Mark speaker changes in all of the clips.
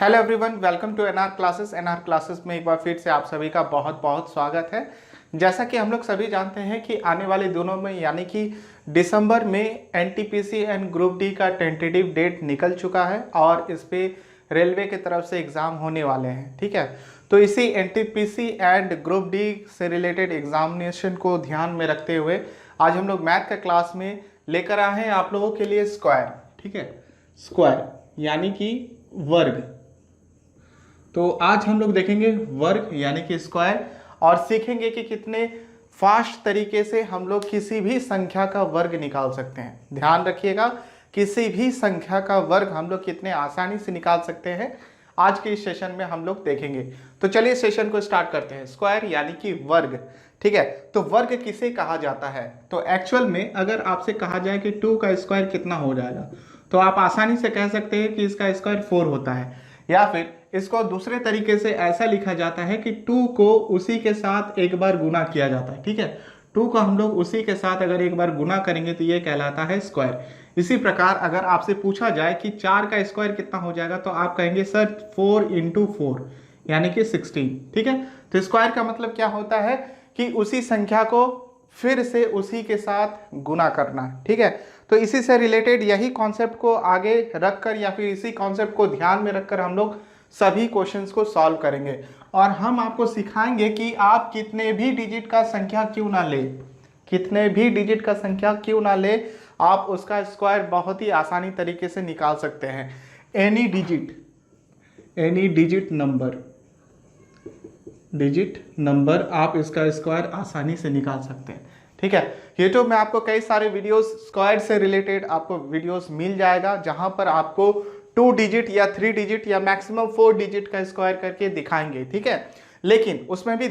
Speaker 1: Hello everyone, welcome to NR classes. NR classes में एक बार फिर से आप सभी का बहुत बहुत स्वागत है। जैसा कि हम लोग सभी जानते हैं कि आने वाले दिनों में यानी कि दिसंबर में एनटीपीसी एंड ग्रुप डी का टेंटेटिव डेट निकल चुका है और इस पे रेलवे की तरफ से एग्ज़ाम होने वाले हैं। ठीक है, तो इसी एनटीपीसी एंड ग्रुप डी से रिलेटेड एग्जामिनेशन को ध्यान में रखते हुए आज हम लोग मैथ का क्लास में लेकर आए हैं आप लोगों के लिए स्क्वायर। ठीक है, स्क्वायर यानी कि वर्ग। तो आज हम लोग देखेंगे वर्ग यानी कि स्क्वायर और सीखेंगे कि कितने फास्ट तरीके से हम लोग किसी भी संख्या का वर्ग निकाल सकते हैं। ध्यान रखिएगा, किसी भी संख्या का वर्ग हम लोग कितने आसानी से निकाल सकते हैं आज के इस सेशन में हम लोग देखेंगे। तो चलिए सेशन को स्टार्ट करते हैं। स्क्वायर यानी कि वर्ग। ठीक है, तो वर्ग किसे कहा जाता है? तो एक्चुअल में अगर आपसे कहा जाए कि 2 का स्क्वायर कितना हो जाएगा तो आप आसानी से कह सकते हैं कि इसका स्क्वायर 4 होता है, या फिर इसको दूसरे तरीके से ऐसा लिखा जाता है कि 2 को उसी के साथ एक बार गुना किया जाता है। ठीक है, 2 को हम लोग उसी के साथ अगर एक बार गुना करेंगे तो ये कहलाता है स्क्वायर। इसी प्रकार अगर आपसे पूछा जाए कि 4 का स्क्वायर कितना हो जाएगा तो आप कहेंगे सर 4 × 4 यानी कि 16। ठीक है, तो स्क्वायर का मतलब क्या होता है कि उसी संख्या को फिर से उसी के साथ गुना करना। ठीक है, तो इसी से रिलेटेड यही कॉन्सेप्ट को आगे रखकर या फिर इसी कॉन्सेप्ट को ध्यान में रखकर हम लोग सभी क्वेश्चंस को सॉल्व करेंगे और हम आपको सिखाएंगे कि आप कितने भी डिजिट का संख्या क्यों ना ले, कितने भी डिजिट का संख्या क्यों ना ले, आप उसका स्क्वायर बहुत ही आसानी तरीके से निकाल सकते हैं। एनी डिजिट नंबर आप इसका स्क्वायर आसानी से निकाल सकते हैं। ठीक है, यूट्यूब में आपको कई सारे वीडियोस स्क्वायर से रिलेटेड आपको वीडियोस मिल जाएगा जहां पर आपको 2 डिजिट या 3 डिजिट या मैक्सिमम 4 डिजिट का स्क्वायर करके दिखाएंगे। ठीक है, लेकिन उसमें भी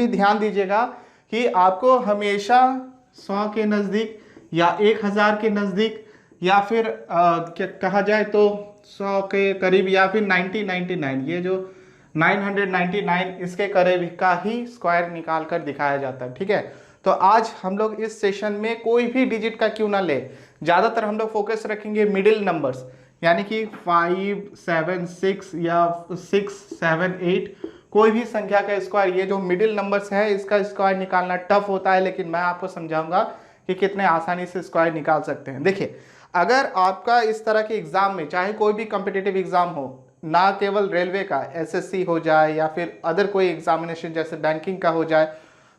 Speaker 1: ध्यान दीजिएगा कि आपको हमेशा 100 के नज़दीक या 1000 के नज़दीक या फिर क्या कहा जाए तो 100 के करीब या फिर 999, ये जो 999 इसके करीब का ही स्क्वायर निकाल कर दिखाया जाता है। ठीक है, तो आज हम लोग इस सेशन में कोई भी डिजिट का क्यों ना ले, ज़्यादातर हम लोग फोकस रखेंगे मिडिल नंबर्स यानी कि 5, 7, 6 या 6, 7, 8 कोई भी संख्या का स्क्वायर। ये जो मिडिल नंबर्स है इसका स्क्वायर निकालना टफ होता है, लेकिन मैं आपको समझाऊंगा कि कितने आसानी से स्क्वायर निकाल सकते हैं। देखिए, अगर आपका इस तरह के एग्जाम में चाहे कोई भी कॉम्पिटिटिव एग्जाम हो, ना केवल रेलवे का, एसएससी हो जाए या फिर अदर कोई एग्जामिनेशन जैसे बैंकिंग का हो जाए,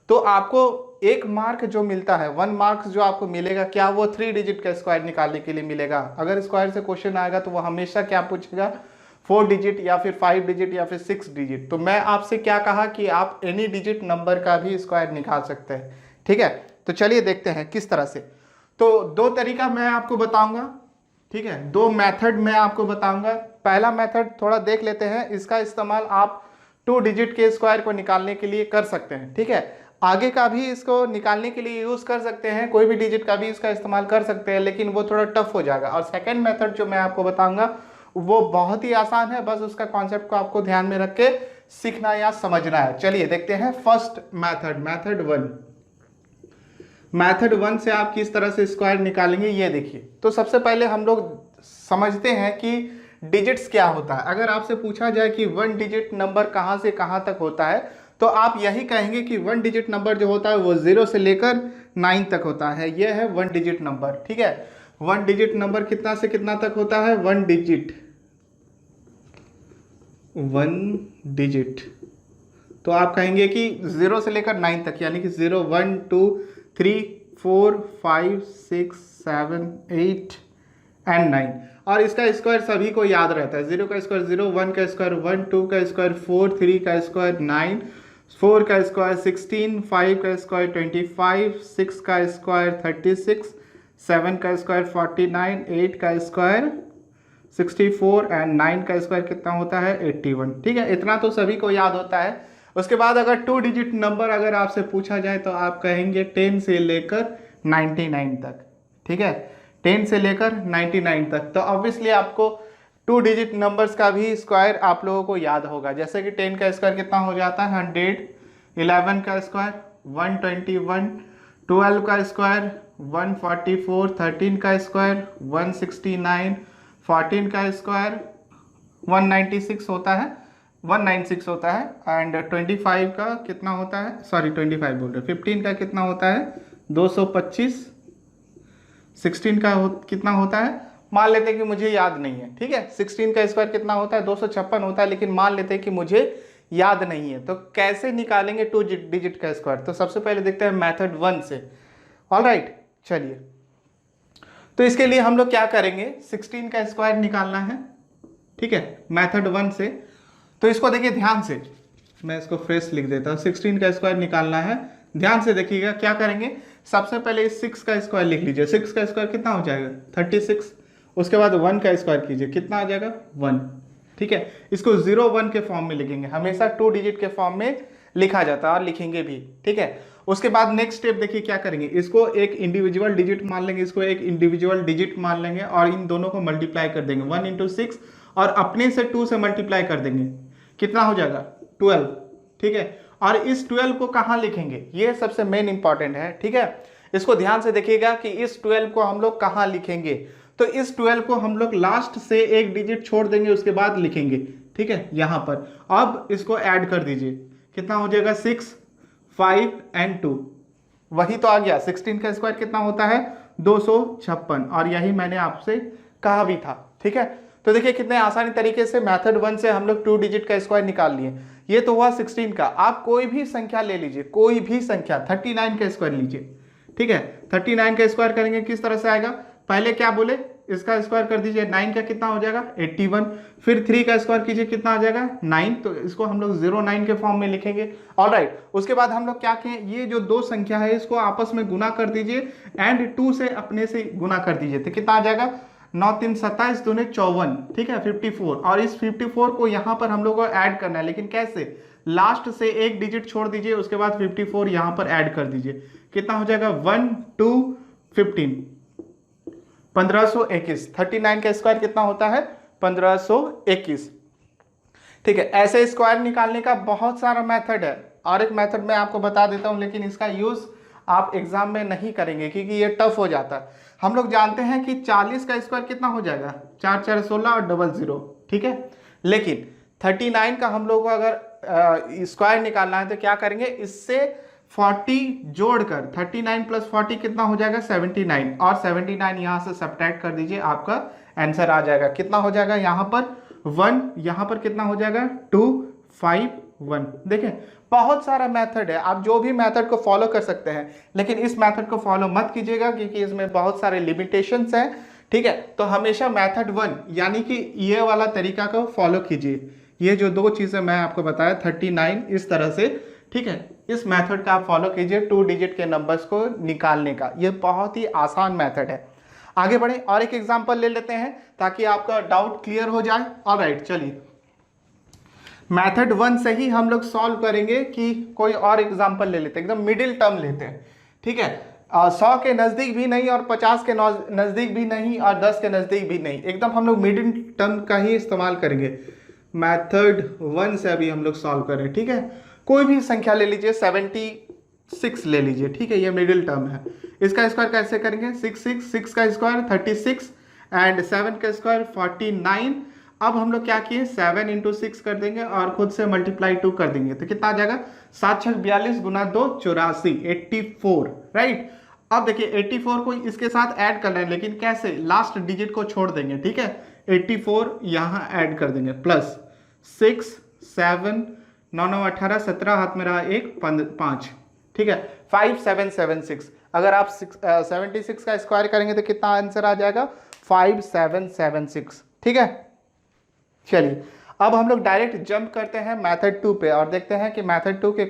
Speaker 1: तो आपको 1 मार्क जो मिलता है, 1 मार्क्स जो आपको मिलेगा, क्या वो 3 डिजिट का स्क्वायर निकालने के लिए मिलेगा? अगर स्क्वायर से क्वेश्चन आएगा तो वो हमेशा क्या पूछेगा? 4 डिजिट या फिर 5 डिजिट या फिर 6 डिजिट। तो मैं आपसे क्या कहा कि आप एनी डिजिट नंबर का भी स्क्वायर निकाल सकते हैं। ठीक है, तो चलिए देखते हैं किस तरह से। तो 2 तरीका मैं आपको बताऊंगा। ठीक है, 2 मेथड मैं आपको बताऊंगा। पहला मेथड थोड़ा देख लेते हैं, इसका इस्तेमाल आप 2 डिजिट के स्क्वायर को निकालने के लिए कर सकते हैं। ठीक है, आगे का भी इसको निकालने के लिए यूज कर सकते हैं, कोई भी डिजिट का भी इसका इस्तेमाल कर सकते हैं, लेकिन वो थोड़ा टफ हो जाएगा। और सेकंड मेथड जो मैं आपको बताऊंगा वो बहुत ही आसान है, बस उसका कॉन्सेप्ट को आपको ध्यान में रख के सीखना या समझना है। चलिए देखते हैं फर्स्ट मेथड, मेथड 1 से आप किस तरह से स्क्वायर निकालेंगे ये देखिए। तो सबसे पहले हम लोग समझते हैं कि डिजिट्स क्या होता है। अगर आपसे पूछा जाए कि 1 डिजिट नंबर कहाँ से कहाँ तक होता है तो आप यही कहेंगे कि 1 डिजिट नंबर जो होता है वो 0 से लेकर 9 तक होता है। ये है 1 डिजिट नंबर। ठीक है, 1 डिजिट नंबर कितना से कितना तक होता है? 1 डिजिट। तो आप कहेंगे कि 0 से लेकर 9 तक यानी कि 0, 1, 2, 3, 4, 5, 6, 7, 8 एंड 9। और इसका स्क्वायर सभी को याद रहता है। 0 का स्क्वायर 0, 1 का स्क्वायर 1, 2 का स्क्वायर 4, 3 का स्क्वायर 9, 4 का स्क्वायर 16, 5 का स्क्वायर 25, 6 का स्क्वायर 36, 7 का स्क्वायर 49, 8 का स्क्वायर 64 एंड 9 का स्क्वायर कितना होता है? 81। ठीक है, इतना तो सभी को याद होता है। उसके बाद अगर 2 डिजिट नंबर अगर आपसे पूछा जाए तो आप कहेंगे 10 से लेकर 99 तक। ठीक है, 10 से लेकर 99 तक। तो ऑब्वियसली आपको 2 डिजिट नंबर्स का भी स्क्वायर आप लोगों को याद होगा। जैसे कि 10 का स्क्वायर कितना हो जाता है? 100, 11 का स्क्वायर 121, 12 का स्क्वायर 144, 13 का स्क्वायर 169, 14 का स्क्वायर 196 होता है, 196 होता है। एंड 25 का कितना होता है, सॉरी 25 बोल रहे, 15 का कितना होता है 225, 16 का कितना होता है, मान लेते हैं कि मुझे याद नहीं है, ठीक है। 16 का स्क्वायर कितना होता है 256 होता है, लेकिन मान लेते हैं कि मुझे याद नहीं है। तो कैसे निकालेंगे 2 डिजिट का स्क्वायर, तो सबसे पहले देखते हैं मेथड 1 से। ऑलराइट, चलिए, तो इसके लिए हम लोग क्या करेंगे, 16 का स्क्वायर निकालना है, ठीक है, मेथड 1 से। तो इसको देखिए ध्यान से, मैं इसको फ्रेश लिख देता हूँ। 16 का स्क्वायर निकालना है, ध्यान से देखिएगा क्या करेंगे। सबसे पहले इस 6 का स्क्वायर लिख लीजिए। 6 का स्क्वायर कितना हो जाएगा 36। उसके बाद 1 का स्क्वायर कीजिए, कितना आ जाएगा 1, ठीक है। इसको 0 1 के फॉर्म में लिखेंगे, हमेशा 2 डिजिट के फॉर्म में लिखा जाता है और लिखेंगे भी, ठीक है। उसके बाद नेक्स्ट स्टेप देखिए क्या करेंगे, इसको एक इंडिविजुअल डिजिट मान लेंगे, इसको एक इंडिविजुअल डिजिट मान लेंगे और इन दोनों को मल्टीप्लाई कर देंगे 1 × 6 और अपने से 2 से मल्टीप्लाई कर देंगे, कितना हो जाएगा 12, ठीक है। और इस 12 को कहाँ लिखेंगे, ये सबसे मेन इंपॉर्टेंट है, ठीक है। इसको ध्यान से देखिएगा कि इस 12 को हम लोग कहाँ लिखेंगे। तो इस 12 को हम लोग लास्ट से एक डिजिट छोड़ देंगे, उसके बाद लिखेंगे, ठीक है, यहां पर। अब इसको ऐड कर दीजिए, कितना हो जाएगा 6 5 एंड 2, वही तो आ गया। 16 का स्क्वायर कितना होता है 256, और यही मैंने आपसे कहा भी था, ठीक है। तो देखिए कितने आसानी तरीके से मेथड 1 से हम लोग 2 डिजिट का स्क्वायर निकाल लिए। ये तो हुआ 16 का। आप कोई भी संख्या ले लीजिए, कोई भी संख्या, 39 का स्क्वायर लीजिए, ठीक है। 39 का स्क्वायर करेंगे किस तरह से आएगा, पहले क्या बोले, इसका स्क्वायर कर दीजिए, 9 का कितना हो जाएगा 81, फिर 3 का स्क्वायर कीजिए, कितना आ जाएगा 9, तो इसको हम लोग 09 के फॉर्म में लिखेंगे। ऑलराइट, उसके बाद हम लोग क्या कहें, ये जो दो संख्या है इसको आपस में गुना कर दीजिए एंड 2 से अपने से गुना कर दीजिए, तो कितना आ जाएगा 9 3 27 दूने 54, ठीक है 54। और इस 54 को यहाँ पर हम लोग को ऐड करना है, लेकिन कैसे, लास्ट से एक डिजिट छोड़ दीजिए, उसके बाद 54 यहाँ पर ऐड कर दीजिए, कितना हो जाएगा 1 2 15, 1521। 39 का स्क्वायर कितना होता है 1521, ठीक है। ऐसे स्क्वायर निकालने का बहुत सारा मेथड है, और एक मेथड मैं आपको बता देता हूं, लेकिन इसका यूज आप एग्जाम में नहीं करेंगे क्योंकि ये टफ हो जाता है। हम लोग जानते हैं कि 40 का स्क्वायर कितना हो जाएगा 4 4 16 और 00, ठीक है। लेकिन 39 का हम लोग को अगर स्क्वायर निकालना है तो क्या करेंगे, इससे 40 जोड़कर 39 + 40 कितना हो जाएगा 79, और 79 यहां से सब्ट्रैक्ट कर दीजिए, आपका आंसर आ जाएगा। कितना हो जाएगा यहां पर 1, यहां पर कितना हो जाएगा 2 5 1। देखें बहुत सारा मेथड है, आप जो भी मेथड को फॉलो कर सकते हैं, लेकिन इस मेथड को फॉलो मत कीजिएगा क्योंकि इसमें बहुत सारे लिमिटेशंस हैं, ठीक है। तो हमेशा मेथड 1 यानी कि ये वाला तरीका को फॉलो कीजिए। ये जो दो चीजें मैं आपको बताया 39 इस तरह से, ठीक है, इस मेथड का आप फॉलो कीजिए 2 डिजिट के नंबर्स को निकालने का। ये बहुत ही आसान मेथड है। आगे बढ़े और एक एग्जांपल ले लेते हैं ताकि आपका डाउट क्लियर हो जाए। ऑलराइट, चलिए मेथड 1 से ही हम लोग सॉल्व करेंगे कि कोई और एग्जांपल ले लेते हैं, एकदम मिडिल टर्म लेते हैं, ठीक है। 100 के नजदीक भी नहीं और 50 के नजदीक भी नहीं और 10 के नजदीक भी नहीं, एकदम हम लोग मिडिल टर्म का ही इस्तेमाल करेंगे। मेथड 1 से अभी हम लोग सॉल्व करें, ठीक है। कोई भी संख्या ले लीजिए, 76 ले लीजिए, ठीक है, ये मिडिल टर्म है। इसका स्क्वायर कैसे करेंगे, 6 का स्क्वायर 36 एंड 7 का स्क्वायर 49। अब हम लोग क्या किए 7 × 6 कर देंगे और खुद से मल्टीप्लाई 2 कर देंगे, तो कितना आ जाएगा 7 6 42 गुना 2 84, 84, राइट। अब देखिए 84 को इसके साथ ऐड करना है, लेकिन कैसे, लास्ट डिजिट को छोड़ देंगे, ठीक है। 84 यहाँ ऐड कर देंगे, प्लस 6 7 9 9 18 17, हाथ में रहा 1 5, ठीक है 5776। अगर आप 76 का स्क्वायर करेंगे तो कितना आंसर आ जाएगा 5776, ठीक है। चलिए अब हम लोग डायरेक्ट जंप करते हैं मेथड 2 पे और देखते हैं कि मेथड 2 के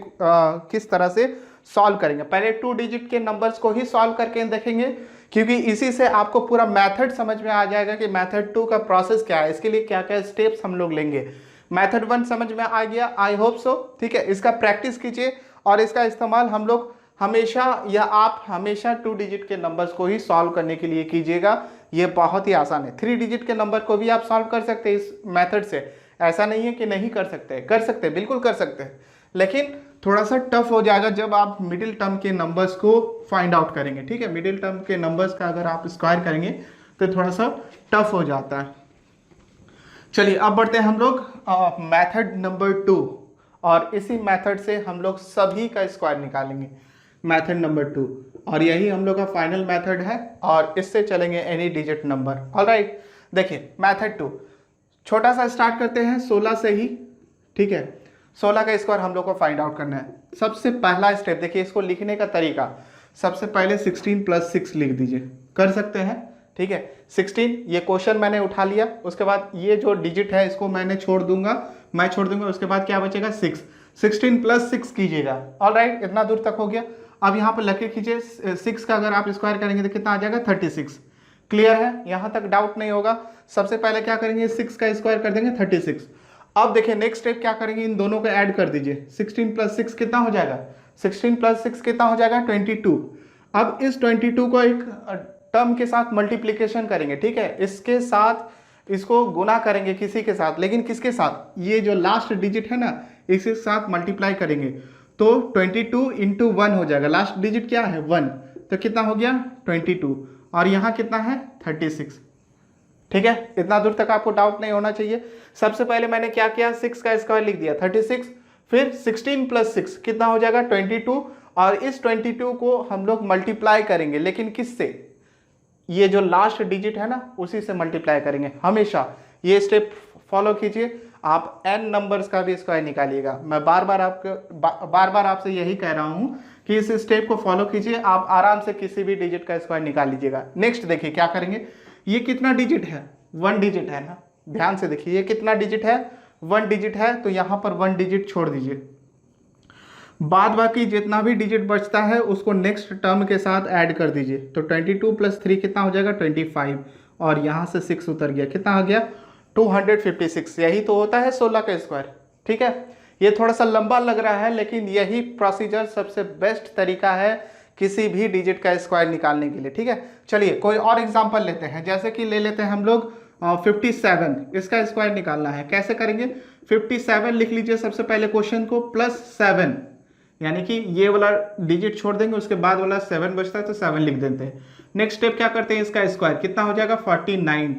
Speaker 1: किस तरह से सॉल्व करेंगे। पहले 2 डिजिट के नंबर्स को ही सॉल्व करके देखेंगे क्योंकि इसी से आपको पूरा मेथड समझ में आ जाएगा कि मेथड 2 का प्रोसेस क्या है, इसके लिए क्या क्या स्टेप्स हम लोग लेंगे। मेथड 1 समझ में आ गया, आई होप सो, ठीक है। इसका प्रैक्टिस कीजिए और इसका इस्तेमाल हम लोग हमेशा या आप हमेशा 2 डिजिट के नंबर्स को ही सॉल्व करने के लिए कीजिएगा। ये बहुत ही आसान है। 3 डिजिट के नंबर को भी आप सॉल्व कर सकते हैं इस मेथड से, ऐसा नहीं है कि नहीं कर सकते, कर सकते, बिल्कुल कर सकते हैं, लेकिन थोड़ा सा टफ हो जाएगा जब आप मिडिल टर्म के नंबर्स को फाइंड आउट करेंगे, ठीक है। मिडिल टर्म के नंबर्स का अगर आप स्क्वायर करेंगे तो थोड़ा सा टफ हो जाता है। चलिए अब बढ़ते हैं हम लोग मेथड नंबर 2, और इसी मेथड से हम लोग सभी का स्क्वायर निकालेंगे, मेथड नंबर 2, और यही हम लोग का फाइनल मेथड है, और इससे चलेंगे एनी डिजिट नंबर। ऑलराइट, देखिए मेथड 2, छोटा सा स्टार्ट करते हैं 16 से ही। ठीक है, 16 का स्क्वायर हम लोग को फाइंड आउट करना है। सबसे पहला स्टेप देखिए, इसको लिखने का तरीका, सबसे पहले 16 + 6 लिख दीजिए, कर सकते हैं। ठीक है, 16 ये क्वेश्चन मैंने उठा लिया, उसके बाद ये जो डिजिट है इसको मैंने छोड़ दूंगा, मैं छोड़ दूंगा, उसके बाद क्या बचेगा 6, 16 + 6 कीजिएगा। ऑलराइट, इतना दूर तक हो गया। अब यहाँ पर लकीर खींचिए, 6 का अगर आप स्क्वायर करेंगे तो कितना आ जाएगा 36। क्लियर है, यहाँ तक डाउट नहीं होगा। सबसे पहले क्या करेंगे, 6 का स्क्वायर कर देंगे 36। अब देखिए नेक्स्ट स्टेप क्या करेंगे, इन दोनों को ऐड कर दीजिए, 16 + 6 कितना हो जाएगा, 16 + 6 कितना हो जाएगा 22। अब इस 22 को एक टर्म के साथ मल्टीप्लिकेशन करेंगे। ठीक है, इसके साथ इसको गुना करेंगे किसी के साथ, लेकिन किसके साथ, ये जो लास्ट डिजिट है ना इसके साथ मल्टीप्लाई करेंगे, तो 22 × 1 हो जाएगा। लास्ट डिजिट क्या है 1, तो कितना हो गया 22, और यहाँ कितना है 36। ठीक है, इतना दूर तक आपको डाउट नहीं होना चाहिए। सबसे पहले मैंने क्या किया, 6 का स्क्वायर लिख दिया 36, फिर 16 + 6 कितना हो जाएगा 22, और इस 22 को हम लोग मल्टीप्लाई करेंगे, लेकिन किससे, ये जो लास्ट डिजिट है ना उसी से मल्टीप्लाई करेंगे। हमेशा ये स्टेप फॉलो कीजिए, आप n नंबर्स का भी स्क्वायर निकालिएगा। मैं बार बार आपसे यही कह रहा हूं कि इस स्टेप को फॉलो कीजिए, आप आराम से किसी भी डिजिट का स्क्वायर निकाल लीजिएगा। नेक्स्ट देखिए क्या करेंगे, ये कितना डिजिट है 1 डिजिट है ना, ध्यान से देखिए ये कितना डिजिट है 1 डिजिट है, तो यहां पर 1 डिजिट छोड़ दीजिए, बाद बाकी जितना भी डिजिट बचता है उसको नेक्स्ट टर्म के साथ ऐड कर दीजिए। तो 22 + 3 कितना हो जाएगा 25, और यहाँ से 6 उतर गया, कितना आ गया 256। यही तो होता है 16 का स्क्वायर। ठीक है, ये थोड़ा सा लंबा लग रहा है, लेकिन यही प्रोसीजर सबसे बेस्ट तरीका है किसी भी डिजिट का स्क्वायर निकालने के लिए। ठीक है, चलिए कोई और एग्जाम्पल लेते हैं, जैसे कि ले लेते हैं हम लोग 57, इसका स्क्वायर निकालना है। कैसे करेंगे, 57 लिख लीजिए सबसे पहले क्वेश्चन को, +7, यानी कि ये वाला डिजिट छोड़ देंगे, उसके बाद वाला 7 बचता है तो 7 लिख देते हैं। नेक्स्ट स्टेप क्या करते हैं, इसका स्क्वायर कितना हो जाएगा 49।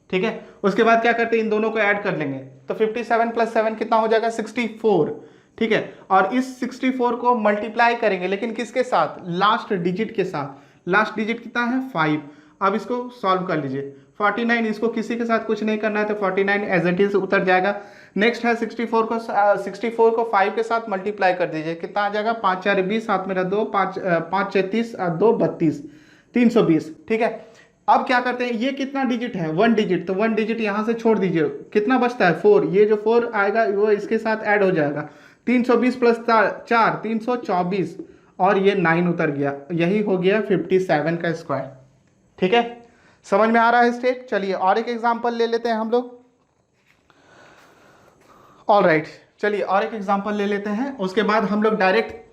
Speaker 1: ठीक है, उसके बाद क्या करते हैं, इन दोनों को ऐड कर लेंगे, तो 57 + 7 कितना हो जाएगा 64। ठीक है, और इस 64 को मल्टीप्लाई करेंगे, लेकिन किसके साथ, लास्ट डिजिट के साथ। लास्ट डिजिट कितना है 5। अब इसको सॉल्व कर लीजिए, 49, इसको किसी के साथ कुछ नहीं करना है, तो 49 एज इट इज उतर जाएगा। नेक्स्ट है 64 को 5 के साथ मल्टीप्लाई कर दीजिए, कितना आ जाएगा 5 × 4 = 20, 7 मेरा 2, 5 × 30 = 2 32, 320। ठीक है, अब क्या करते हैं, ये कितना डिजिट है 1 डिजिट, तो 1 डिजिट यहाँ से छोड़ दीजिए, कितना बचता है 4, ये जो 4 आएगा वो इसके साथ ऐड हो जाएगा, 320 + 4 324, और ये 9 उतर गया, यही हो गया 57 का स्क्वायर। ठीक है, समझ में आ रहा है स्टेप। चलिए और एक एग्जांपल ले लेते हैं हम लोग। ऑलराइट, चलिए और एक एग्जांपल ले लेते हैं, उसके बाद हम लोग डायरेक्ट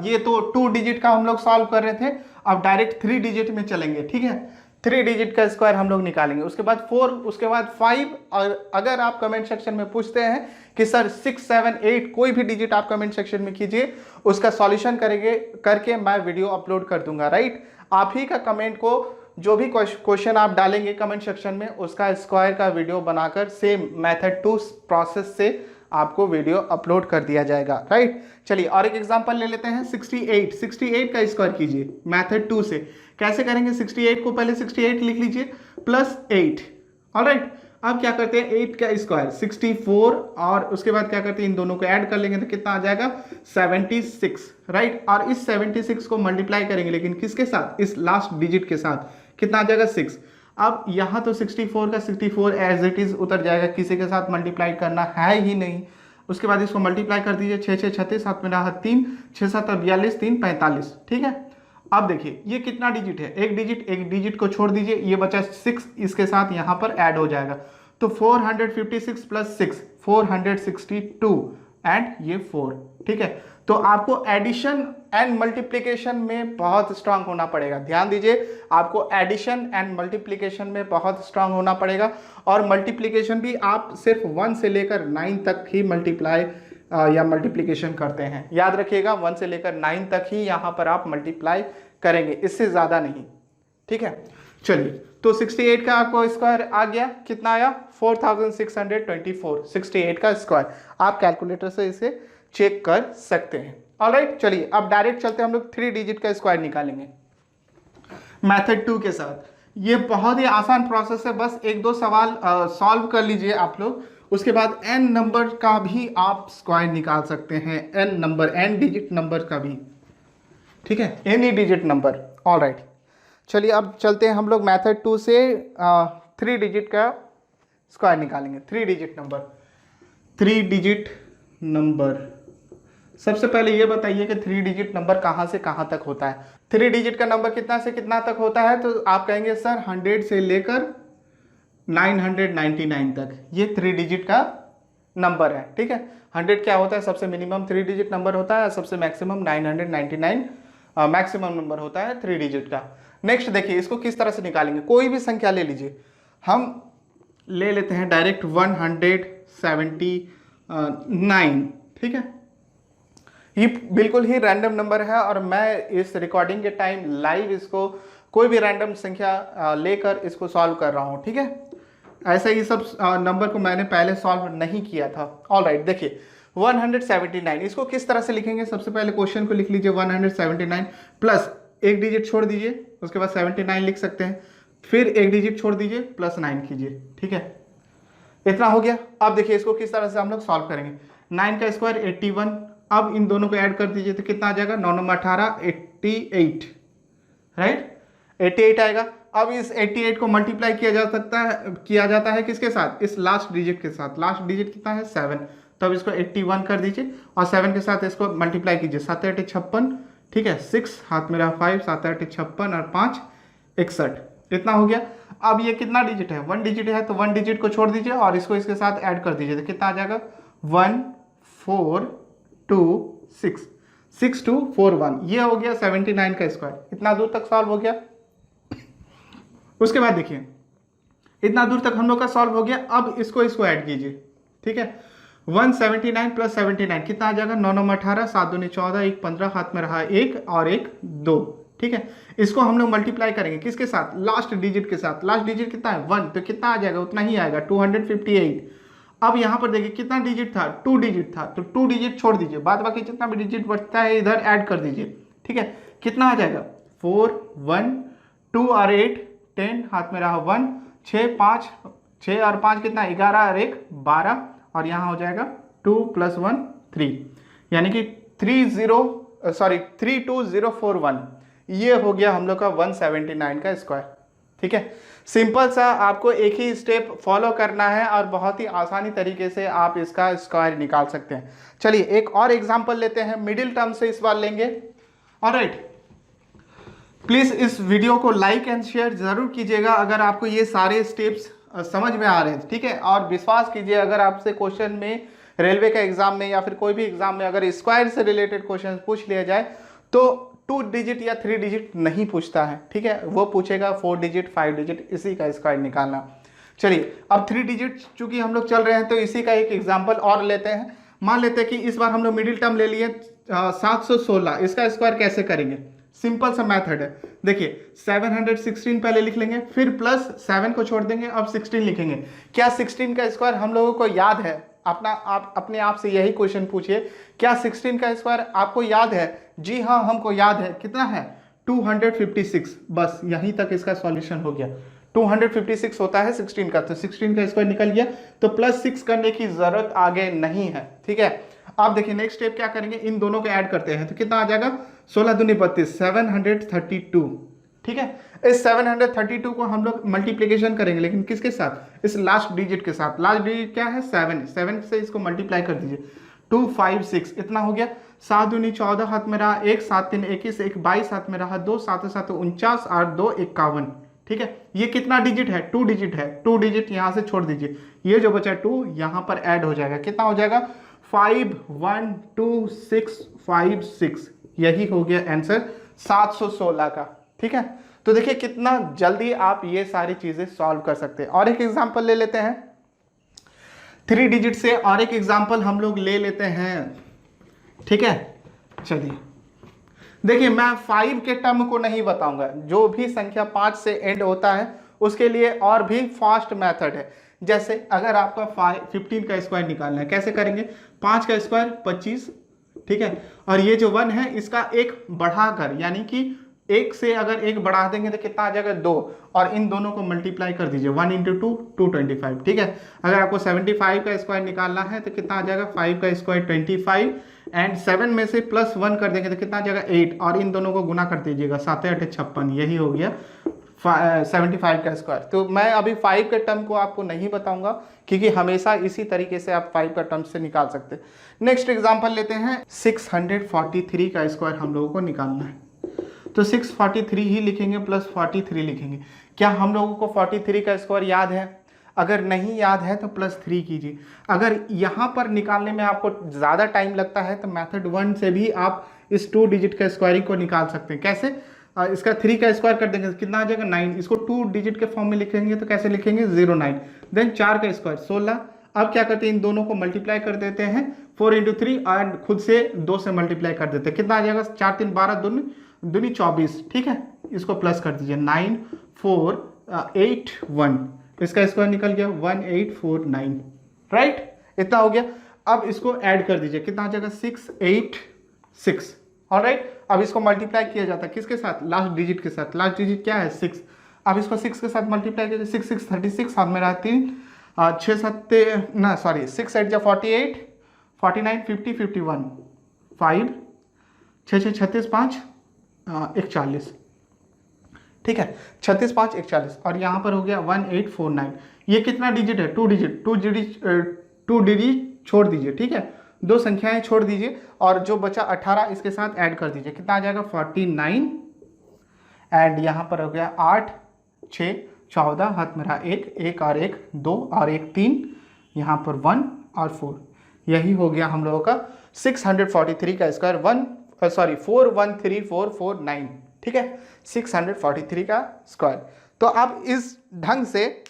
Speaker 1: ये तो 2 डिजिट का हम लोग सॉल्व कर रहे थे, अब डायरेक्ट 3 डिजिट में चलेंगे। ठीक है, 3 डिजिट का स्क्वायर हम लोग निकालेंगे, उसके बाद 4, उसके बाद 5, और अगर आप कमेंट सेक्शन में पूछते हैं कि सर 6, 7, 8 कोई भी डिजिट आप कमेंट सेक्शन में कीजिए, उसका सॉल्यूशन करेंगे करके मैं वीडियो अपलोड कर दूंगा। राइट, आप ही का कमेंट को जो भी क्वेश्चन आप डालेंगे कमेंट सेक्शन में, उसका स्क्वायर का वीडियो बनाकर सेम मेथड 2 प्रोसेस से आपको वीडियो अपलोड कर दिया जाएगा। राइट, चलिए और एक एग्जांपल ले लेते हैं, 68 का स्क्वायर कीजिए मेथड 2 से। कैसे करेंगे, 68 को पहले 68 लिख लीजिए +8। ऑलराइट, अब क्या करते हैं 8 का स्क्वायर 64, और उसके बाद क्या करते हैं इन दोनों को ऐड कर लेंगे, तो कितना आ जाएगा 76। राइट, और इस 76 को मल्टीप्लाई करेंगे, लेकिन किसके साथ, इस लास्ट डिजिट के साथ, कितना आ जाएगा 6। अब यहाँ तो 64 का 64 एज इट इज उतर जाएगा, किसी के साथ मल्टीप्लाई करना है ही नहीं। उसके बाद इसको मल्टीप्लाई कर दीजिए, 6 6 36, 7 मेरा 3, 6 7 42, 3 45। ठीक है, अब देखिए ये कितना डिजिट है, एक डिजिट को छोड़ दीजिए, ये बचा 6, इसके साथ यहाँ पर ऐड हो जाएगा, तो 456 + 6 462, एंड ये 4। ठीक है, तो आपको एडिशन एंड मल्टीप्लिकेशन में बहुत स्ट्रांग होना पड़ेगा। ध्यान दीजिए, आपको एडिशन एंड मल्टीप्लिकेशन में बहुत स्ट्रांग होना पड़ेगा, और मल्टीप्लिकेशन भी आप सिर्फ 1 से लेकर 9 तक ही मल्टीप्लाई या मल्टीप्लिकेशन करते हैं। याद रखिएगा 1 से लेकर 9 तक ही यहाँ पर आप मल्टीप्लाई करेंगे, इससे ज़्यादा नहीं। ठीक है। चलिए, तो 68 का आपको स्क्वायर आ गया, कितना आया 4624, 68 का स्क्वायर। आप कैलकुलेटर से इसे चेक कर सकते हैं। ऑलराइट, चलिए अब डायरेक्ट चलते हैं, हम लोग 3 डिजिट का स्क्वायर निकालेंगे मेथड 2 के साथ। ये बहुत ही आसान प्रोसेस है, बस एक दो सवाल सॉल्व कर लीजिए आप लोग, उसके बाद n नंबर का भी आप स्क्वायर निकाल सकते हैं, n number, n digit number का भी, ठीक है, एनी डिजिट नंबर। ऑलराइट, चलिए अब चलते हैं हम लोग मेथड 2 से 3 डिजिट का स्क्वायर निकालेंगे। 3 डिजिट नंबर, 3 डिजिट नंबर, सबसे पहले ये बताइए कि 3 डिजिट नंबर कहाँ से कहाँ तक होता है। 3 डिजिट का नंबर कितना से कितना तक होता है, तो आप कहेंगे सर 100 से लेकर 999 तक, ये 3 डिजिट का नंबर है, ठीक है। 100 क्या होता है, सबसे मिनिमम 3 डिजिट नंबर होता है, सबसे मैक्सिमम 999 मैक्सिमम नंबर होता है 3 डिजिट का। नेक्स्ट देखिए, इसको किस तरह से निकालेंगे, कोई भी संख्या ले लीजिए, हम ले लेते हैं डायरेक्ट 179, ठीक है। ये बिल्कुल ही रैंडम नंबर है और मैं इस रिकॉर्डिंग के टाइम लाइव इसको कोई भी रैंडम संख्या लेकर इसको सॉल्व कर रहा हूँ, ठीक है। ऐसे ही सब नंबर को मैंने पहले सॉल्व नहीं किया था। ऑलराइट, देखिए 179, इसको किस तरह से लिखेंगे, सबसे पहले क्वेश्चन को लिख लीजिए 179 प्लस एक डिजिट छोड़ दीजिए, उसके बाद 79 लिख सकते हैं, फिर एक डिजिट छोड़ दीजिए प्लस 9 कीजिए, ठीक है, इतना हो गया। अब देखिए इसको किस तरह से हम लोग सॉल्व करेंगे। 9 का स्क्वायर 81, अब इन दोनों को ऐड कर दीजिए तो कितना आ जाएगा, 9 9 18 88, राइट, 88 आएगा। अब इस 88 को मल्टीप्लाई किया जाता है किसके साथ, इस लास्ट डिजिट के साथ। लास्ट डिजिट कितना है 7, तो अब इसको 81 कर दीजिए और 7 के साथ इसको मल्टीप्लाई कीजिए, 7 8 56, ठीक है, 6 हाथ में रहा 5, 7 8 56 और 5 61, इतना हो गया। अब ये कितना डिजिट है, 1 डिजिट है, तो 1 डिजिट को छोड़ दीजिए और इसको इसके साथ ऐड कर दीजिए, तो कितना आ जाएगा 1426, 6241, ये हो गया 79 का स्क्वायर। इतना दूर तक सॉल्व हो गया। उसके बाद देखिए इतना दूर तक हम लोग का सॉल्व हो गया। अब इसको ऐड कीजिए, ठीक है, 179 प्लस 79 कितना आ जाएगा, 9 9 18, 7 दूनी 14, 1 15, हाथ में रहा 1 और 1 2, ठीक है। इसको हम लोग मल्टीप्लाई करेंगे किसके साथ, लास्ट डिजिट के साथ। लास्ट डिजिट कितना है 1, तो कितना आ जाएगा, उतना ही आएगा 258। अब यहाँ पर देखिए कितना डिजिट था, 2 डिजिट था, तो 2 डिजिट छोड़ दीजिए, बाद बाकी जितना भी डिजिट बचता है इधर ऐड कर दीजिए, ठीक है। कितना आ जाएगा 4 1 2 और 8 10, हाथ में रहा 1 6 5 6 और 5 कितना 11 और 1 12, और यहाँ हो जाएगा 2 + 1 3, यानी कि 32041, ये हो गया हम लोग का 179 का स्क्वायर, ठीक है। सिंपल सा आपको एक ही स्टेप फॉलो करना है और बहुत ही आसानी तरीके से आप इसका स्क्वायर निकाल सकते हैं। चलिए एक और एग्जांपल लेते हैं, मिडिल टर्म से इस बार लेंगे। ऑलराइट, प्लीज इस वीडियो को लाइक एंड शेयर जरूर कीजिएगा अगर आपको ये सारे स्टेप्स समझ में आ रहे हैं, ठीक है। और विश्वास कीजिए अगर आपसे क्वेश्चन में रेलवे का एग्जाम में या फिर कोई भी एग्जाम में अगर स्क्वायर से रिलेटेड क्वेश्चन पूछ लिया जाए तो 2 डिजिट या 3 डिजिट नहीं पूछता है, ठीक है, वो पूछेगा 4 डिजिट 5 डिजिट, इसी का स्क्वायर निकालना। चलिए अब 3 डिजिट चूंकि हम लोग चल रहे हैं तो इसी का एक एग्जाम्पल और लेते हैं। मान लेते हैं कि इस बार हम लोग मिडिल टर्म ले लिए 716, इसका स्क्वायर कैसे करेंगे, सिंपल सा मेथड है। देखिए 716 पहले लिख लेंगे, फिर प्लस 7 को छोड़ देंगे, अब 16 लिखेंगे। क्या 16 का स्क्वायर हम लोगों को याद है, आप अपने आप से यही क्वेश्चन पूछिए, क्या 16 का स्क्वायर आपको याद है? जी हाँ, हमको याद है। कितना है 256, बस यहीं तक इसका सॉल्यूशन हो गया। 256 होता है 16 का, तो 16 का स्क्वायर निकल गया, तो प्लस 6 करने की जरूरत आगे नहीं है, ठीक है। अब देखिए नेक्स्ट स्टेप क्या करेंगे, इन दोनों को ऐड करते हैं, तो कितना आ जाएगा 16 दूनी 32, 732, ठीक है। इस 732 को हम लोग मल्टीप्लीकेशन करेंगे, लेकिन किसके साथ, इस लास्ट डिजिट के साथ। लास्ट डिजिट क्या है 7 से इसको मल्टीप्लाई कर दीजिए, 256, इतना हो गया। 7 दूनी 14, हाथ में रहा 1, 7 3 21, 1 22, हाथ में रहा 2, 7 7 49 और 2 51, ठीक है। ये कितना डिजिट है, 2 डिजिट है, 2 डिजिट यहाँ से छोड़ दीजिए, ये जो बचा 2 यहाँ पर ऐड हो जाएगा, कितना हो जाएगा 51256, यही हो गया आंसर 716 का, ठीक है। तो देखिए कितना जल्दी आप ये सारी चीजें सॉल्व कर सकते हैं। और एक एग्जांपल ले लेते हैं 3 डिजिट से, और एक एग्जांपल हम लोग ले लेते हैं, ठीक है। चलिए देखिए मैं 5 के टर्म को नहीं बताऊंगा, जो भी संख्या 5 से एंड होता है उसके लिए और भी फास्ट मेथड है। जैसे अगर आपका 15 का स्क्वायर निकालना है, कैसे करेंगे? 5 का स्क्वायर 25, ठीक है, और ये जो 1 है इसका एक बढ़ाकर, यानी कि एक से अगर एक बढ़ा देंगे तो कितना आ जाएगा? 2, और इन दोनों को मल्टीप्लाई कर दीजिए, 1 इंटू 2 225, ठीक है। अगर आपको 75 का स्क्वायर निकालना है तो कितना आ जाएगा? 5 का स्क्वायर 25, एंड 7 में से प्लस 1 कर देंगे तो कितना आ जाएगा? 8, और इन दोनों को गुना कर दीजिएगा, 7 8 56, यही हो गया 75 का स्क्वायर। तो मैं अभी 5 के टर्म को आपको नहीं बताऊंगा, क्योंकि हमेशा इसी तरीके से आप 5 का टर्म से निकाल सकते हैं। नेक्स्ट एग्जांपल लेते हैं, 643 का स्क्वायर हम लोगों को निकालना है। तो 643 ही लिखेंगे प्लस 43 लिखेंगे। क्या हम लोगों को 43 का स्क्वायर याद है? अगर नहीं याद है तो प्लस 3 कीजिए। अगर यहाँ पर निकालने में आपको ज़्यादा टाइम लगता है तो मेथड 1 से भी आप इस 2 डिजिट का स्क्वायरिंग को निकाल सकते हैं। कैसे? इसका 3 का स्क्वायर कर देंगे, कितना आ जाएगा? 9। इसको 2 डिजिट के फॉर्म में लिखेंगे तो कैसे लिखेंगे? 09। देन 4 का स्क्वायर 16। अब क्या करते हैं? इन दोनों को मल्टीप्लाई कर देते हैं, 4 इंटू 3, एंड खुद से 2 से मल्टीप्लाई कर देते हैं। कितना आ जाएगा? 4 3 12 दूनी 24, ठीक है। इसको प्लस कर दीजिए, 9 4 8 1, इसका स्क्वायर निकल गया 1849, राइट? इतना हो गया। अब इसको ऐड कर दीजिए, कितना आ जाएगा? 686, ऑलराइट। अब इसको मल्टीप्लाई किया जाता है किसके साथ? लास्ट डिजिट के साथ। लास्ट डिजिट क्या है? 6। अब इसको 6 के साथ मल्टीप्लाई कीजिए, 6 6 36, हाथ में रहा 3, 6 7 ना सॉरी 6 8 48 49 50 51 5 6 6 36 5 41, ठीक है, 36 5 41, और यहाँ पर हो गया 1849। ये कितना डिजिट है? 2 डिजिट। 2 डिजिट छोड़ दीजिए, ठीक है, 2 संख्याएं छोड़ दीजिए, और जो बचा 18 इसके साथ ऐड कर दीजिए। कितना आ जाएगा? 49, एंड यहाँ पर हो गया 8 6 14, हाथ में रहा 1 1 और 1 2 और 1 3, यहाँ पर 1 और 4। यही हो गया हम लोगों का 643 का स्क्वायर 413449, ठीक है, 643 का स्क्वायर। तो आप इस ढंग से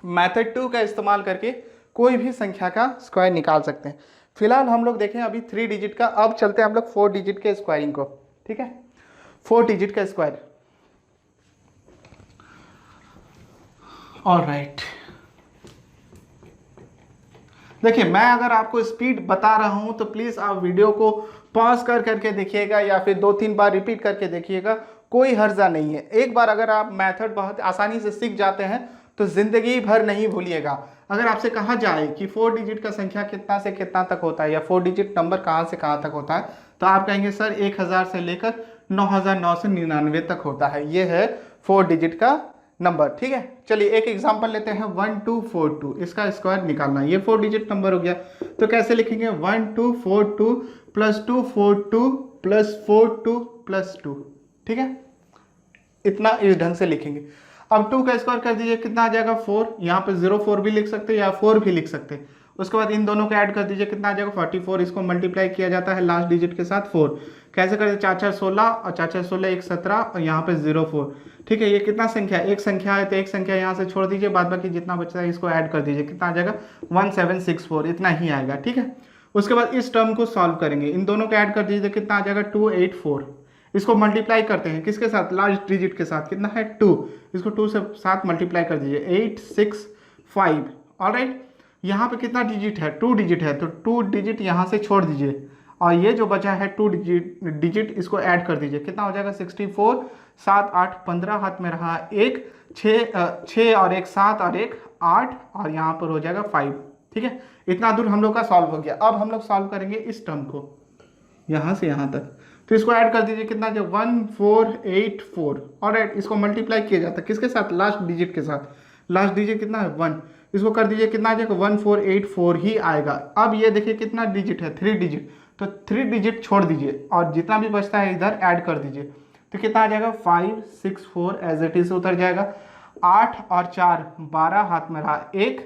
Speaker 1: मेथड 2 का इस्तेमाल करके कोई भी संख्या का स्क्वायर निकाल सकते हैं। फिलहाल हम लोग देखें अभी 3 डिजिट का, अब चलते हैं हम लोग 4 डिजिट के स्क्वायरिंग को, ठीक है। 4 डिजिट का स्क्वायर, ऑलराइट। देखिए मैं अगर आपको स्पीड बता रहा हूं तो प्लीज आप वीडियो को पॉज कर करके देखिएगा, या फिर 2-3 बार रिपीट करके देखिएगा, कोई हर्जा नहीं है। एक बार अगर आप मेथड बहुत आसानी से सीख जाते हैं तो जिंदगी भर नहीं भूलिएगा। अगर आपसे कहा जाए कि 4 डिजिट का संख्या कितना से कितना तक होता है, या 4 डिजिट नंबर कहाँ से कहाँ तक होता है, तो आप कहेंगे सर 1000 से लेकर 9999 तक होता है। ये है 4 डिजिट का नंबर, ठीक है। चलिए एक एग्जांपल लेते हैं, 1242, इसका स्क्वायर निकालना है। ये 4 डिजिट नंबर हो गया, तो कैसे लिखेंगे? 1242 प्लस 242 प्लस 42 प्लस 2, ठीक है, इतना इस ढंग से लिखेंगे। अब 2 का स्क्वायर कर दीजिए, कितना आ जाएगा? 4। यहाँ पे 04 भी लिख सकते हैं या 4 भी लिख सकते हैं। उसके बाद इन दोनों को ऐड कर दीजिए, कितना आ जाएगा? 44। इसको मल्टीप्लाई किया जाता है लास्ट डिजिट के साथ 4। कैसे करते? 4 4 16 और 4 4 16 1 17 और यहाँ पे 04, ठीक है। ये कितना संख्या है? एक संख्या है, तो एक संख्या यहाँ से छोड़ दीजिए, बाद बाकी जितना बचता है इसको ऐड कर दीजिए, कितना आ जाएगा? 1764, इतना ही आएगा, ठीक है। उसके बाद इस टर्म को सॉल्व करेंगे, इन दोनों को ऐड कर दीजिए, कितना आ जाएगा? 284। इसको मल्टीप्लाई करते हैं किसके साथ? लास्ट डिजिट के साथ, कितना है? 2। इसको 2 से साथ मल्टीप्लाई कर दीजिए, 865, ऑलराइट। यहाँ पे कितना डिजिट है? 2 डिजिट है, तो 2 डिजिट यहाँ से छोड़ दीजिए, और ये जो बचा है 2 डिजिट इसको ऐड कर दीजिए, कितना हो जाएगा? 64 7 8 15, हाथ में रहा 1 6 और 1 7 और 1 8, और यहाँ पर हो जाएगा 5, ठीक है। इतना दूर हम लोग का सॉल्व हो गया। अब हम लोग सॉल्व करेंगे इस टर्म को यहाँ से यहाँ तक, तो इसको ऐड कर दीजिए, कितना जो 1484, ऑलराइट। इसको मल्टीप्लाई किया जाता है किसके साथ? लास्ट डिजिट के साथ। लास्ट डिजिट कितना है? 1। इसको कर दीजिए, कितना आ जाएगा? 1484 ही आएगा। अब ये देखिए कितना डिजिट है? 3 डिजिट, तो 3 डिजिट छोड़ दीजिए, और जितना भी बचता है इधर ऐड कर दीजिए, तो कितना आ जाएगा? 564 एज इट इज उतर जाएगा। 8 और 4 12, हाथ में रहा 1,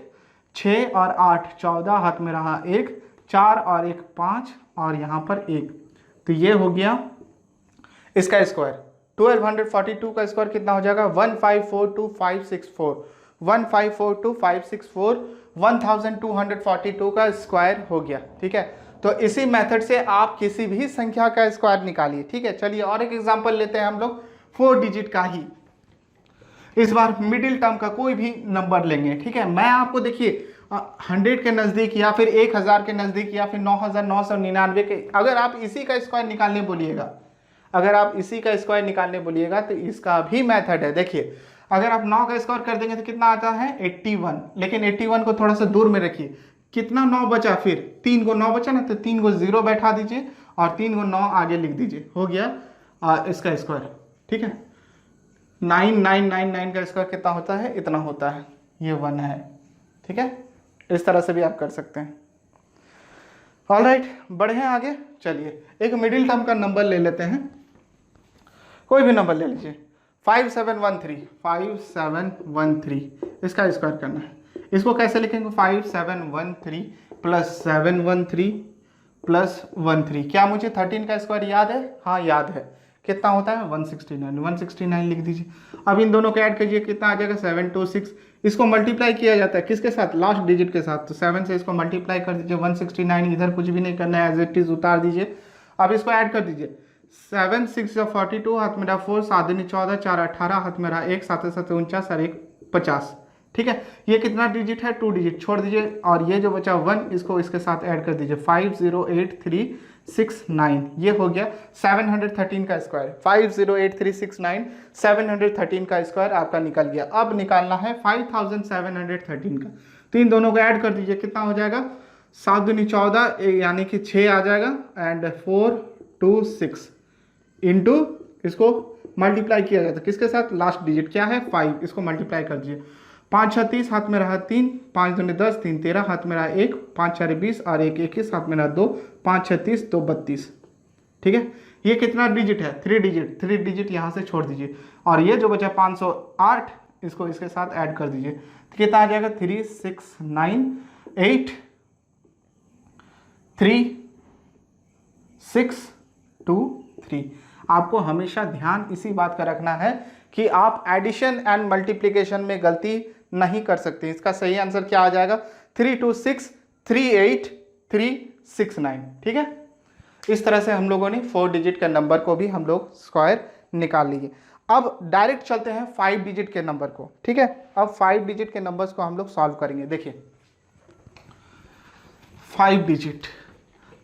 Speaker 1: 6 और 8 14, हाथ में रहा 1, 4 और 1 5, और यहाँ पर 1, तो ये हो गया इसका स्क्वायर। 1242 का स्क्वायर कितना हो जाएगा? 1542564, 1542564, 1242 का स्क्वायर हो गया, ठीक है। तो इसी मेथड से आप किसी भी संख्या का स्क्वायर निकालिए। ठीक है, चलिए और एक एग्जांपल लेते हैं हम लोग 4 डिजिट का ही। इस बार मिडिल टर्म का कोई भी नंबर लेंगे। ठीक है, मैं आपको देखिए 100 के नज़दीक या फिर 1000 के नज़दीक या फिर 9999 के, अगर आप इसी का स्क्वायर निकालने बोलिएगा, अगर आप इसी का स्क्वायर निकालने बोलिएगा तो इसका भी मेथड है। देखिए अगर आप 9 का स्क्वायर कर देंगे तो कितना आता है 81, लेकिन 81 को थोड़ा सा दूर में रखिए, कितना 9 बचा, फिर 3 को 9 बचा ना, तो 3 को 0 बैठा दीजिए और 3 को 9 आगे लिख दीजिए, हो गया इसका स्क्वायर। ठीक है, 9999 का स्क्वायर कितना होता है, इतना होता है, ये 1 है। ठीक है, इस तरह से भी आप कर सकते हैं। ऑलराइट, बढ़े आगे। चलिए एक मिडिल टर्म का नंबर ले लेते हैं, कोई भी नंबर ले लीजिए, 5713 इसका स्क्वायर करना है। इसको कैसे लिखेंगे, 5713 प्लस 713 प्लस 13। क्या मुझे 13 का स्क्वायर याद है? हाँ याद है, कितना होता है 169 लिख दीजिए। अब इन दोनों को ऐड कीजिए, कितना आ जाएगा 726। इसको मल्टीप्लाई किया जाता है किसके साथ, लास्ट डिजिट के साथ, तो 7 से इसको मल्टीप्लाई कर दीजिए, 169, इधर कुछ भी नहीं करना है, एज इट इज उतार दीजिए। अब इसको ऐड कर दीजिए, 7 6 42, हाथ में रहा 4, 7 दूनी 14, 4 18, हाथ में रहा 1, 7 7 49 और 1 50। ठीक है, ये कितना डिजिट है, 2 डिजिट छोड़ दीजिए, और ये जो बचा 1 इसको इसके साथ ऐड कर दीजिए, 508369, ये हो गया 713 का स्क्वायर। 508369 713 का स्क्वायर आपका निकल गया। अब निकालना है 5713 का, तो इन दोनों को ऐड कर दीजिए, कितना हो जाएगा 7 दूनी 14 यानी कि 6 आ जाएगा, एंड 426 इंटू, इसको मल्टीप्लाई किया जाता है किसके साथ, लास्ट डिजिट क्या है 5, इसको मल्टीप्लाई कर दीजिए, 5 36, हाथ में रहा 3, 5 दूनी 10, 3 13, हाथ में रहा 1, 5 4 20 और 1 21, हाथ में रहा 2, 5 36 2 32। ठीक है, ये कितना डिजिट है, 3 डिजिट यहाँ से छोड़ दीजिए, और ये जो बचा 508 इसको इसके साथ ऐड कर दीजिए, तो कितना आ जाएगा 36983623। आपको हमेशा ध्यान इसी बात का रखना है कि आप एडिशन एंड मल्टीप्लिकेशन में गलती नहीं कर सकते। इसका सही आंसर क्या आ जाएगा, 32638369। ठीक है, इस तरह से हम लोगों ने 4 डिजिट के नंबर को भी हम लोग स्क्वायर निकाल लिए। अब डायरेक्ट चलते हैं 5 डिजिट के नंबर को। ठीक है, अब 5 डिजिट के नंबर्स को हम लोग सॉल्व करेंगे। देखिए 5 डिजिट,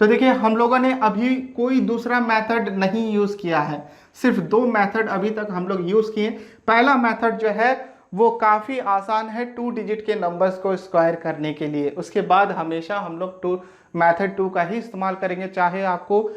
Speaker 1: तो देखिए हम लोगों ने अभी कोई दूसरा मेथड नहीं यूज़ किया है, सिर्फ 2 मेथड अभी तक हम लोग यूज़ किए। पहला मेथड जो है वो काफ़ी आसान है 2 डिजिट के नंबर्स को स्क्वायर करने के लिए। उसके बाद हमेशा हम लोग मेथड 2 का ही इस्तेमाल करेंगे, चाहे आपको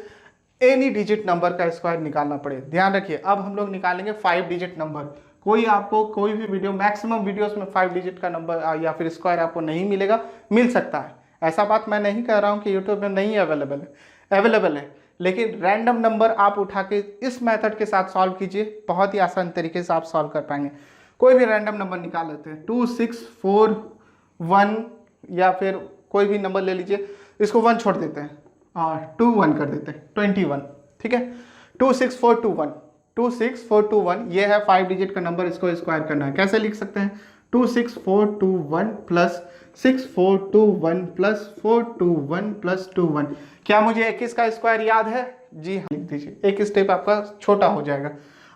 Speaker 1: एनी डिजिट नंबर का स्क्वायर निकालना पड़े। ध्यान रखिए, अब हम लोग निकालेंगे 5 डिजिट नंबर। कोई आपको कोई भी वीडियो, मैक्सिमम वीडियोस में 5 डिजिट का नंबर या फिर स्क्वायर आपको नहीं मिलेगा, मिल सकता है, ऐसा बात मैं नहीं कह रहा हूँ कि यूट्यूब में नहीं अवेलेबल है, अवेलेबल है, लेकिन रैंडम नंबर आप उठा के इस मेथड के साथ सॉल्व कीजिए, बहुत ही आसान तरीके से आप सॉल्व कर पाएंगे। कोई भी रैंडम नंबर निकाल लेते हैं, 2641 या फिर कोई भी नंबर ले लीजिए, इसको 1 छोड़ देते हैं, 2 1 कर देते हैं, 21। ठीक है, 26421 ये है 5 डिजिट का नंबर, इसको स्क्वायर करना है। कैसे लिख सकते हैं, 26421 प्लस 6421 प्लस 421 प्लस 21। क्या मुझे 21 का स्क्वायर याद है? जी हाँ, लिख दीजिए, एक स्टेप आपका छोटा हो जाएगा।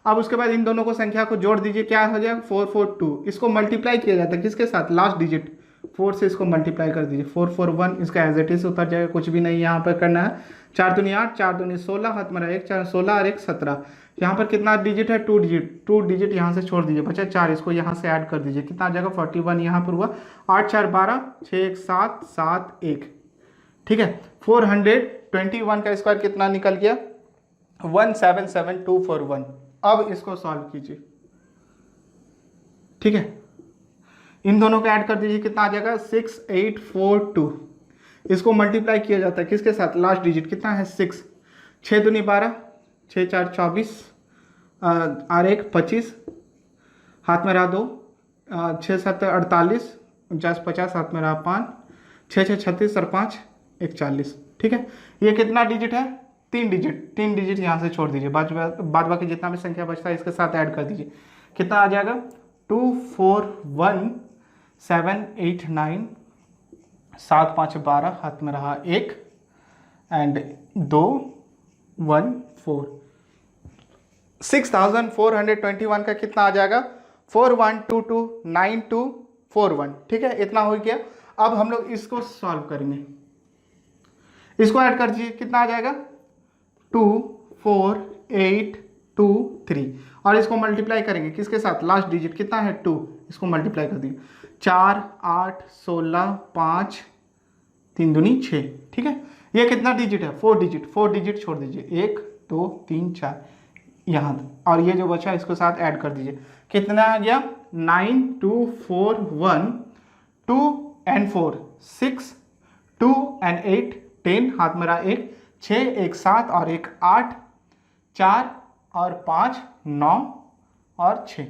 Speaker 1: अब उसके बाद इन दोनों को संख्या को जोड़ दीजिए, क्या हो जाएगा 442। इसको मल्टीप्लाई किया जाता है किसके साथ, लास्ट डिजिट 4 से इसको मल्टीप्लाई कर दीजिए, 441, इसका एज इट इज उतर जाएगा, कुछ भी नहीं यहाँ पर करना है। 4 दूनी 8, 4 दूनी 16, हाथ में 1 4 16 और 1 17। यहाँ पर कितना डिजिट है, 2 डिजिट यहाँ से छोड़ दीजिए, बचा 4, इसको यहाँ से ऐड कर दीजिए, कितना आ जाएगा 41 यहाँ पर हुआ, 8 4 12, 6 1 7 7 1। ठीक है, 421 का स्क्वायर कितना निकल गया, 177241। अब इसको सॉल्व कीजिए। ठीक है, इन दोनों को ऐड कर दीजिए, कितना आ जाएगा 6842। इसको मल्टीप्लाई किया जाता है किसके साथ, लास्ट डिजिट कितना है 6, 6 दूनी 12, 6 4 24 और 1 25, हाथ में रहा 2, 6 7 48, 49 50, हाथ में रहा 5, 6 6 36 और 5 1 40। ठीक है, ये कितना डिजिट है, 3 डिजिट यहाँ से छोड़ दीजिए, बाद बाकी जितना भी संख्या बचता है इसके साथ ऐड कर दीजिए, कितना आ जाएगा 241789, 7 5 12, हाथ में रहा 1, एंड 2 1 4 6421 का कितना आ जाएगा 41229241। ठीक है, इतना हो गया। अब हम लोग इसको सॉल्व करेंगे, इसको ऐड कर दीजिए, कितना आ जाएगा 24823 और इसको मल्टीप्लाई करेंगे किसके साथ, लास्ट डिजिट कितना है 2, इसको मल्टीप्लाई कर दिए 4 8 16 5 3 दूनी 6। ठीक है, ये कितना डिजिट है 4 डिजिट, 4 डिजिट छोड़ दीजिए 1 2 3 4 यहाँ, और ये जो बचा इसको साथ ऐड कर दीजिए, कितना आ गया 9241 2 and 4 6 2 and 8 10 हाथ में रहा 1 6 1 7 और 1 8 4 और 5 9 और 6।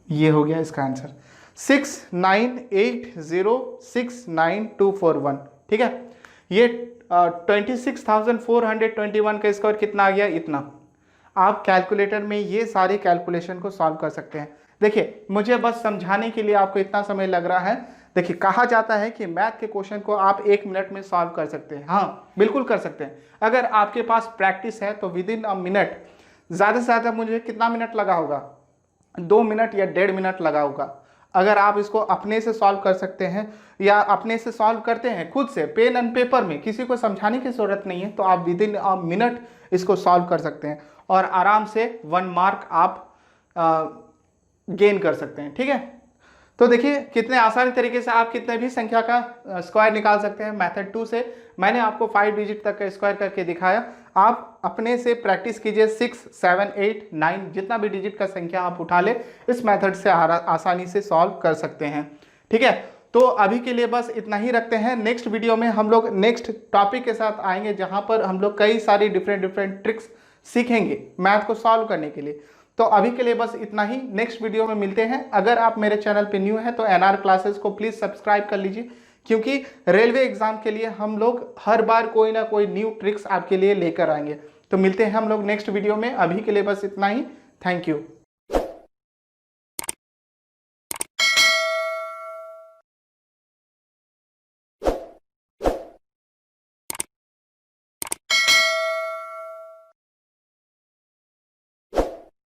Speaker 1: ये हो गया इसका आंसर 6980692241। ठीक है, ये 26,421 का स्क्वायर कितना आ गया, इतना। आप कैलकुलेटर में ये सारे कैलकुलेशन को सॉल्व कर सकते हैं। देखिए, मुझे बस समझाने के लिए आपको इतना समय लग रहा है। देखिए, कहा जाता है कि मैथ के क्वेश्चन को आप 1 मिनट में सॉल्व कर सकते हैं। हाँ, बिल्कुल कर सकते हैं। अगर आपके पास प्रैक्टिस है तो विद इन अ मिनट, ज़्यादा से ज़्यादा मुझे कितना मिनट लगा होगा, 2 मिनट या 1.5 मिनट लगा होगा। अगर आप इसको अपने से सॉल्व कर सकते हैं या अपने से सॉल्व करते हैं खुद से पेन एंड पेपर में, किसी को समझाने की ज़रूरत नहीं है, तो आप विद इन अ मिनट इसको सॉल्व कर सकते हैं और आराम से 1 मार्क आप गेन कर सकते हैं। ठीक है, तो देखिए कितने आसान तरीके से आप कितने भी संख्या का स्क्वायर निकाल सकते हैं। मेथड 2 से मैंने आपको 5 डिजिट तक का स्क्वायर करके दिखाया। आप अपने से प्रैक्टिस कीजिए, 6 7 8 9 जितना भी डिजिट का संख्या आप उठा ले, इस मेथड से आसानी से सॉल्व कर सकते हैं। ठीक है, तो अभी के लिए बस इतना ही रखते हैं। नेक्स्ट वीडियो में हम लोग नेक्स्ट टॉपिक के साथ आएंगे, जहां पर हम लोग कई सारी डिफरेंट ट्रिक्स सीखेंगे मैथ को सॉल्व करने के लिए। तो अभी के लिए बस इतना ही, नेक्स्ट वीडियो में मिलते हैं। अगर आप मेरे चैनल पे न्यू हैं तो एनआर क्लासेस को प्लीज़ सब्सक्राइब कर लीजिए, क्योंकि रेलवे एग्जाम के लिए हम लोग हर बार कोई ना कोई न्यू ट्रिक्स आपके लिए लेकर आएंगे। तो मिलते हैं हम लोग नेक्स्ट वीडियो में, अभी के लिए बस इतना ही। Thank you.